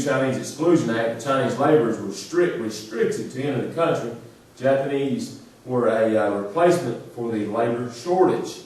Chinese Exclusion Act, the Chinese laborers were restricted to enter the country. Japanese were a replacement for the labor shortage.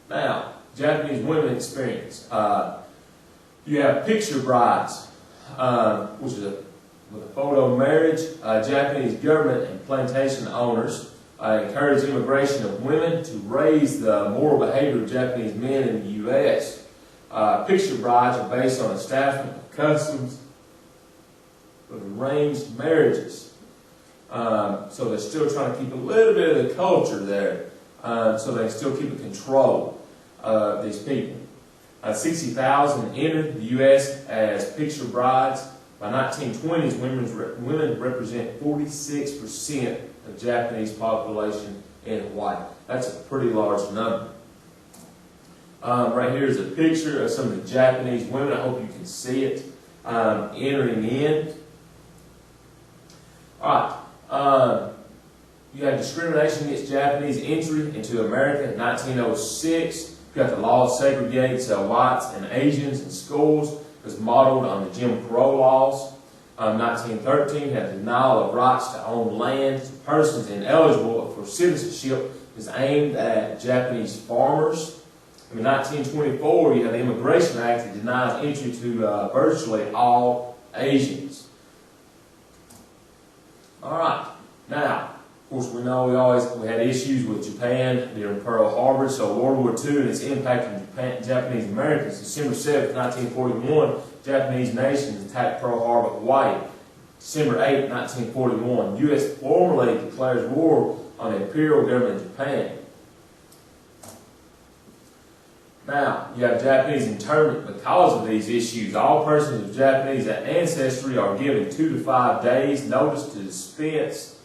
Now, Japanese women experience. You have picture brides, which is with a photo marriage. Japanese government and plantation owners encourage immigration of women to raise the moral behavior of Japanese men in the U.S. Picture brides are based on establishment of customs of arranged marriages. So they're still trying to keep a little bit of the culture there, so they still keep a control of these people. 60,000 entered the U.S. as picture brides. By 1920s, women represent 46% of Japanese population in Hawaii. That's a pretty large number. Right here is a picture of some of the Japanese women. I hope you can see it entering in. All right. You have discrimination against Japanese entry into America in 1906. You've got the law segregates whites and Asians in schools. It was modeled on the Jim Crow laws. 1913 had the denial of rights to own land to persons ineligible for citizenship is aimed at Japanese farmers. In 1924, you have the Immigration Act that denies entry to virtually all Asians. All right. Now, of course, we know we had issues with Japan during Pearl Harbor. So World War II and its impact on Japanese Americans. December 7th, 1941, Japanese nations attacked Pearl Harbor, Hawaii. December 8th, 1941, U.S. formally declares war on the Imperial Government of Japan. Now, you have Japanese internment because of these issues. All persons of Japanese ancestry are given 2 to 5 days notice to dispose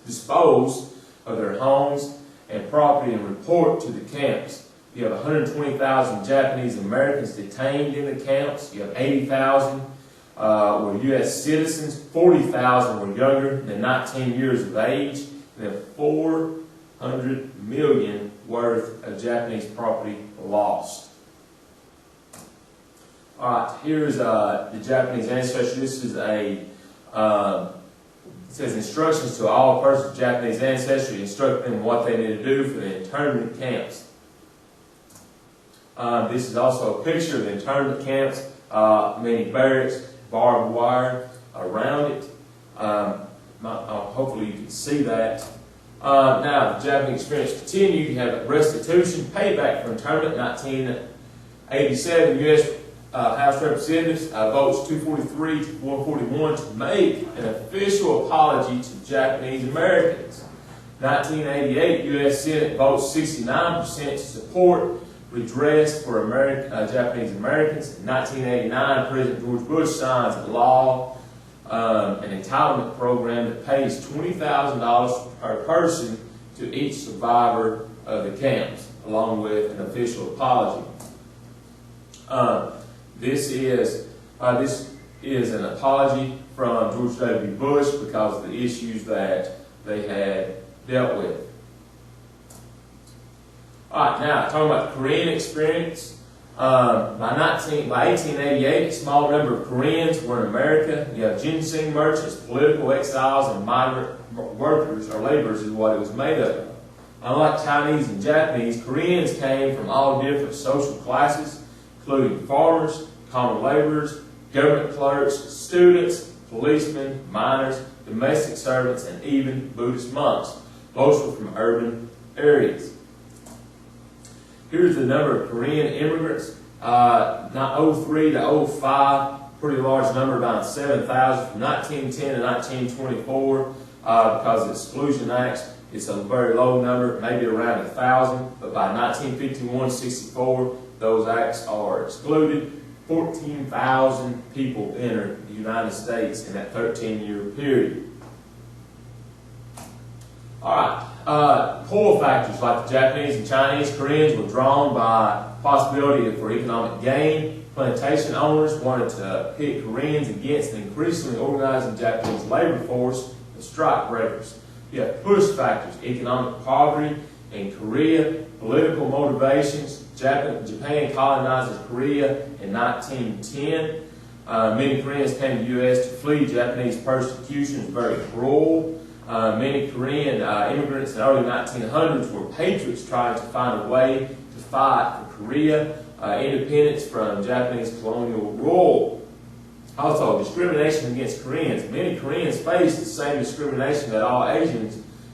of their homes and property and report to the camps. You have 120,000 Japanese Americans detained in the camps. You have 80,000 were U.S. citizens. 40,000 were younger than 19 years of age. And then 400 million worth of Japanese property lost. All right, here's the Japanese ancestry. This is a it says instructions to all persons of Japanese ancestry, instruct them what they need to do for the internment camps. This is also a picture of the internment camps, many barracks, barbed wire around it. Hopefully you can see that. Now, the Japanese experience continued. You have restitution, payback for internment. 1987, U.S. House of Representatives votes 243 to 141 to make an official apology to Japanese Americans. 1988, U.S. Senate votes 69% to support redress for Japanese Americans. In 1989, President George Bush signs a law, an entitlement program that pays $20,000 per person to each survivor of the camps, along with an official apology. This is an apology from George W. Bush because of the issues that they had dealt with. All right, now talking about the Korean experience. By 1888, a small number of Koreans were in America. You have ginseng merchants, political exiles, and migrant workers or laborers is what it was made of. Unlike Chinese and Japanese, Koreans came from all different social classes, including farmers, common laborers, government clerks, students, policemen, miners, domestic servants, and even Buddhist monks. Most were from urban areas. Here's the number of Korean immigrants. 03 to 05, pretty large number, about 7,000. From 1910 to 1924, because of the Exclusion Acts, it's a very low number, maybe around 1,000. But by 1951-64, those acts are excluded. 14,000 people entered the United States in that 13-year period. All right, pull factors like the Japanese and Chinese, Koreans were drawn by possibility for economic gain. Plantation owners wanted to pit Koreans against the increasingly organizing Japanese labor force and strike breakers. You have push factors, economic poverty in Korea, political motivations. Japan colonizes Korea in 1910. Many Koreans came to the U.S. to flee Japanese persecution. It's very cruel. Many Korean immigrants in the early 1900s were patriots trying to find a way to fight for Korea independence from Japanese colonial rule. Also, discrimination against Koreans. Many Koreans faced the same discrimination that all Asian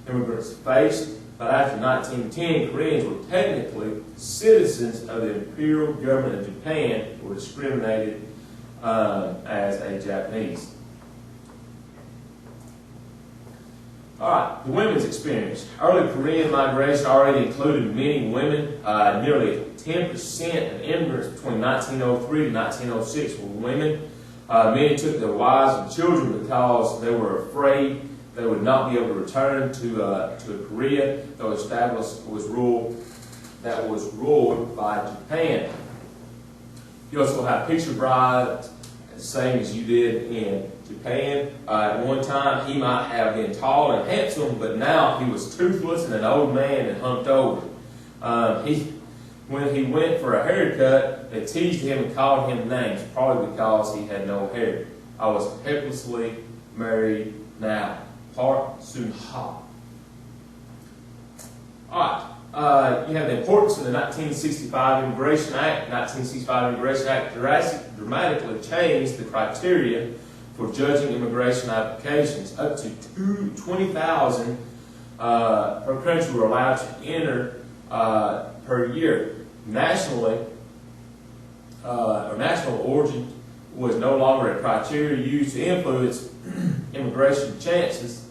immigrants faced, but after 1910, Koreans were technically citizens of the imperial government of Japan and were discriminated as a Japanese. Alright, the women's experience. Early Korean migration already included many women. Nearly 10% of immigrants between 1903 and 1906 were women. Many took their wives and children because they were afraid they would not be able to return to a Korea that was ruled by Japan. You also have picture brides, the same as you did in Japan. At one time, he might have been tall and handsome, but now he was toothless and an old man and humped over. When he went for a haircut, they teased him and called him names, probably because he had no hair. I was helplessly married now. Park Soon-ha. Alright, you have the importance of the 1965 Immigration Act. The 1965 Immigration Act dramatically changed the criteria for judging immigration applications. Up to 20,000 per country were allowed to enter per year. Nationally, or national origin was no longer a criteria used to influence immigration chances,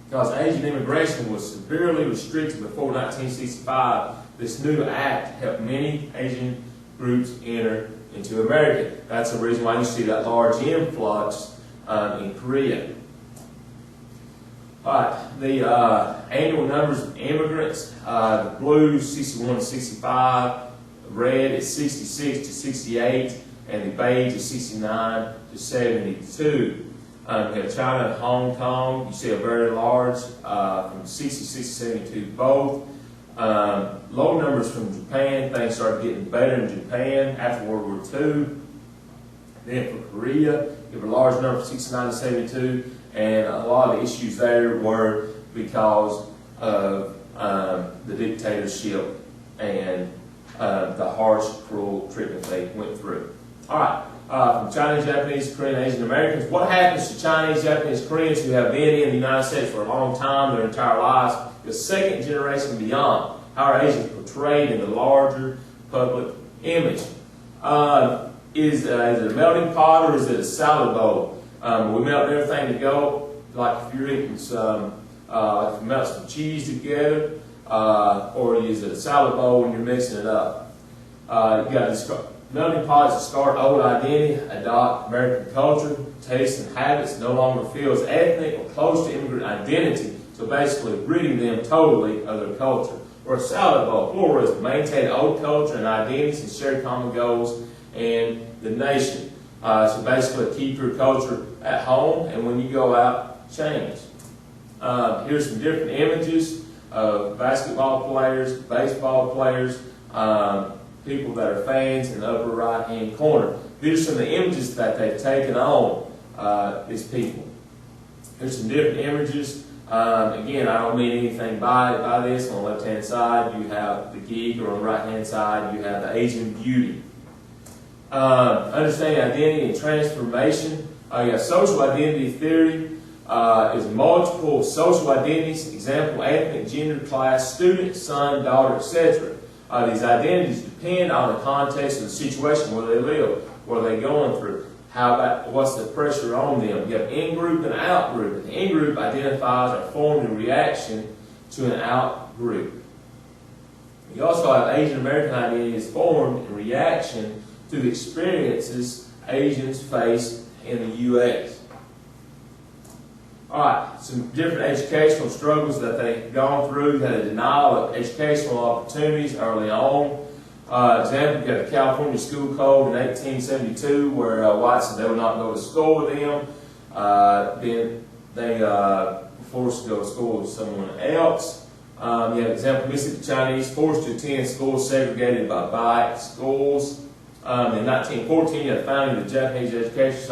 because Asian immigration was severely restricted before 1965. This new act helped many Asian groups enter into America. That's the reason why you see that large influx in Korea. Alright, the annual numbers of immigrants, the blue 61 to 65, red is 66 to 68, and the beige is 69 to 72. You have China and Hong Kong. You see a very large, from 66 to 72 both. Low numbers from Japan. Things started getting better in Japan after World War II. Then for Korea, you have a large number from 69 to 72, and a lot of issues there were because of the dictatorship and the harsh, cruel treatment they went through. All right. From Chinese, Japanese, Korean, Asian Americans. What happens to Chinese, Japanese, Koreans who have been in the United States for a long time, their entire lives, the second generation beyond? How are Asians portrayed in the larger public image? Is it a melting pot or is it a salad bowl? We melt everything to go, like if you're eating some, if you melt some cheese together, or is it a salad bowl and you're mixing it up? You got this. Melting pot is to start old identity, adopt American culture, tastes, and habits, no longer feels ethnic or close to immigrant identity, so basically ridding them totally of their culture. Or a salad bowl, pluralism, maintain old culture and identities and share common goals and the nation. So basically keep your culture at home, and when you go out, change. Here's some different images of basketball players, baseball players, people that are fans in the upper right-hand corner. These are some of the images that they've taken on, these people. Here's some different images. Again, I don't mean anything by this. On the left-hand side, you have the geek, or on the right-hand side, you have the Asian beauty. Understanding identity and transformation. You have social identity theory. Is multiple social identities, example, ethnic, gender, class, student, son, daughter, etc. These identities depend on the context of the situation where they live, what are they going through, what's the pressure on them. You have in-group and out-group. The in-group identifies or formed in reaction to an out-group. You also have Asian American identities formed in reaction to the experiences Asians face in the U.S. Alright, some different educational struggles that they've gone through. You had a denial of educational opportunities early on. Example, you got the California School Code in 1872 where whites said they would not go to school with them. Then they were forced to go to school with someone else. You have example, Mississippi Chinese forced to attend schools segregated by black schools. In 1914, you had the founding of the Japanese Education Society.